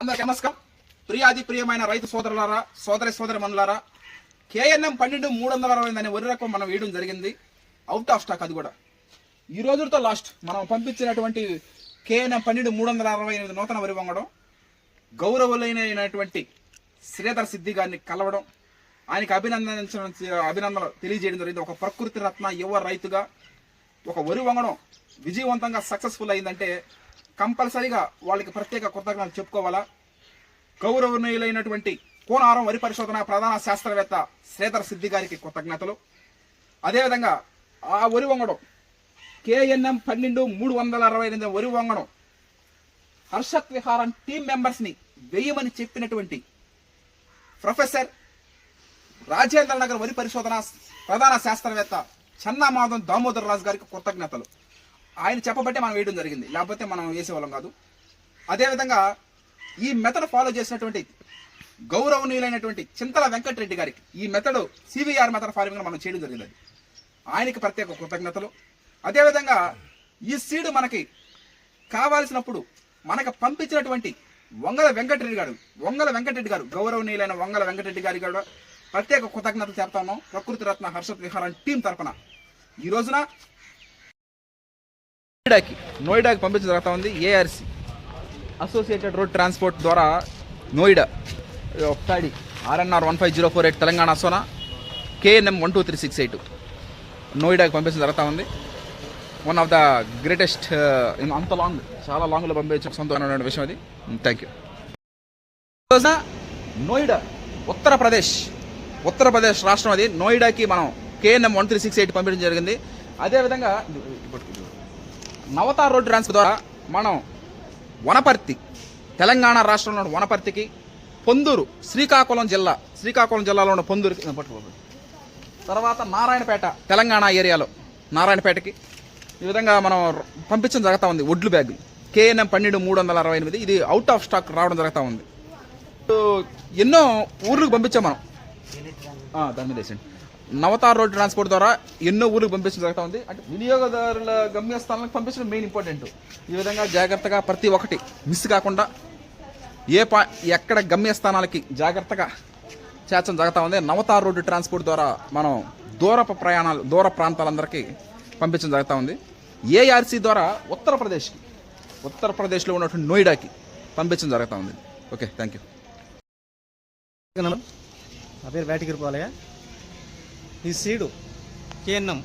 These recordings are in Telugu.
అందరికీ నమస్కారం. ప్రియాది ప్రియమైన రైతు సోదరులారా, సోదరి మనులారా, KNM 12 అనే వరి రకం మనం వేయడం జరిగింది. Out of stock. అది కూడా ఈ రోజుతో లాస్ట్. మనం పంపించినటువంటి KNM 12 నూతన వరి వంగడం గౌరవులైనటువంటి శ్రీధర్ సిద్ధి గారిని కలవడం, ఆయనకి అభినందనలు తెలియజేయడం జరిగింది. ఒక ప్రకృతి రత్న యువ రైతుగా ఒక వరి వంగడం విజయవంతంగా సక్సెస్ఫుల్ అయిందంటే కంపల్సరీగా వాళ్ళకి ప్రత్యేక కృతజ్ఞతలు చెప్పుకోవాలా. గౌరవనీయులైనటువంటి కోనారం వరి పరిశోధన ప్రధాన శాస్త్రవేత్త శ్రీధర్ సిద్ధి గారికి కృతజ్ఞతలు. అదేవిధంగా ఆ వరి వంగడం KNM 12 వరి వంగడం హర్షత్ విహారం టీం మెంబర్స్ ని వేయమని చెప్పినటువంటి ప్రొఫెసర్ రాజేంద్ర నగర్ వరి పరిశోధన ప్రధాన శాస్త్రవేత్త చెన్నామాధవ్ దామోదర్ రాజు గారికి కృతజ్ఞతలు. ఆయన చెప్పబట్టే మనం వేయడం జరిగింది, లేకపోతే మనం వేసేవాళ్ళం కాదు. అదేవిధంగా ఈ మెథడ్ ఫాలో చేసినటువంటి గౌరవనీయులైనటువంటి చింతల వెంకటరెడ్డి గారికి ఈ మెథడ్ CVR మెథడ్ ఫార్మింగ్ మనం చేయడం జరిగింది. ఆయనకి ప్రత్యేక కృతజ్ఞతలు. అదేవిధంగా ఈ సీడ్ మనకి కావాల్సినప్పుడు మనకు పంపించినటువంటి వంగల వెంకటరెడ్డి గారు గౌరవనీయులైన వంగల వెంకటరెడ్డి గారి కూడా ప్రత్యేక కృతజ్ఞతలు చెప్తా ఉన్నాం. ప్రకృతి రత్న హర్షత్ విహారం టీం తరఫున ఈ రోజున నోయిడాకి పంపించడం జరుగుతూ ఉంది. ARC అసోసియేటెడ్ రోడ్ ట్రాన్స్పోర్ట్ ద్వారా Noida paddy RNR 15048 Telangana Sona KNM 123682 నోయిడాకి పంపించడం జరుగుతూ ఉంది. వన్ ఆఫ్ ద గ్రేటెస్ట్ అంత లాంగ్, చాలా లాంగ్లో పంపించడం సొంతమైన విషయం అది. Thank you. నోయిడా ఉత్తరప్రదేశ్ రాష్ట్రం. అది నోయిడాకి మనం KNM 1368 పంపించడం జరిగింది. అదేవిధంగా నవతార్ రోడ్ ట్రాన్స్పోర్ట్ ద్వారా మనం వనపర్తి, తెలంగాణ రాష్ట్రంలో ఉన్న వనపర్తికి, పొందూరు శ్రీకాకుళం జిల్లాలో ఉన్న పొందూరుకి, తర్వాత నారాయణపేట తెలంగాణ ఏరియాలో నారాయణపేటకి ఈ విధంగా మనం పంపించడం జరుగుతూ ఉంది. ఒడ్లు బ్యాగులు KNM 12 ఇది అవుట్ ఆఫ్ స్టాక్ రావడం జరుగుతూ ఉంది. ఎన్నో ఊర్లకు పంపించాం మనం. దాని మీద వేసండి. నవతార్ రోడ్ ట్రాన్స్పోర్ట్ ద్వారా ఎన్నో ఊరికి పంపించడం జరుగుతూ ఉంది. అంటే వినియోగదారుల గమ్యస్థానాలకు పంపించడం మెయిన్ ఇంపార్టెంట్. ఈ విధంగా జాగ్రత్తగా ప్రతి ఒక్కటి మిస్ కాకుండా ఎక్కడ గమ్యస్థానాలకి జాగ్రత్తగా చేర్చడం జరుగుతూ ఉంది. నవతార్ రోడ్డు ట్రాన్స్పోర్ట్ ద్వారా మనం దూర ప్రాంతాలందరికీ పంపించడం జరుగుతూ ఉంది. ARC ద్వారా ఉత్తరప్రదేశ్లో ఉన్నటువంటి నోయిడాకి పంపించడం జరుగుతూ ఉంది. Okay, thank you. నా పేరు వేటగిరిపాలయ్య. ఈ సీడు KNM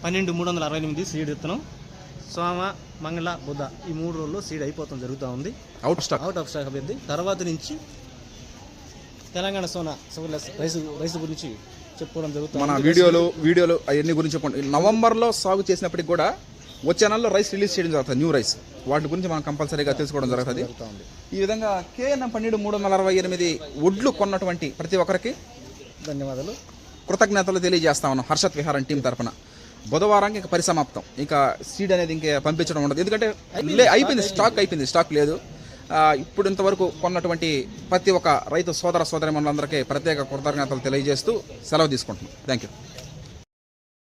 12368 సీడ్ విత్తనం సోమ, మంగళ, బుధ ఈ 3 రోజుల్లో సీడ్ అయిపోతాం జరుగుతూ ఉంది. అవుట్ ఆఫ్ స్టాక్ అభ్యర్థి. తర్వాత నుంచి తెలంగాణ సోనా రైస్ గురించి చెప్పుకోవడం జరుగుతుంది. మన వీడియోలు అవన్నీ గురించి చెప్పండి. నవంబర్లో సాగు చేసినప్పటికి కూడా వచ్చే నెలలో రైస్ రిలీజ్ చేయడం జరుగుతుంది, న్యూ రైస్. వాటి గురించి మనం కంపల్సరీగా తెలుసుకోవడం జరుగుతుంది. ఈ విధంగా KNM 12 ఒడ్లు కొన్నటువంటి ప్రతి ఒక్కరికి ధన్యవాదాలు, కృతజ్ఞతలు తెలియజేస్తా ఉన్నాం హర్షత్ విహారం టీం తరఫున. బుధవారానికి ఇంకా పరిసమాప్తం. ఇంకా సీడ్ అనేది ఇంకా పంపించడం ఉండదు, ఎందుకంటే అయిపోయింది, స్టాక్ లేదు. ఇప్పుడు ఇంతవరకు కొన్నటువంటి ప్రతి ఒక్క రైతు సోదరి మనులందరికీ ప్రత్యేక కృతజ్ఞతలు తెలియజేస్తూ సెలవు తీసుకుంటున్నాం. Thank you.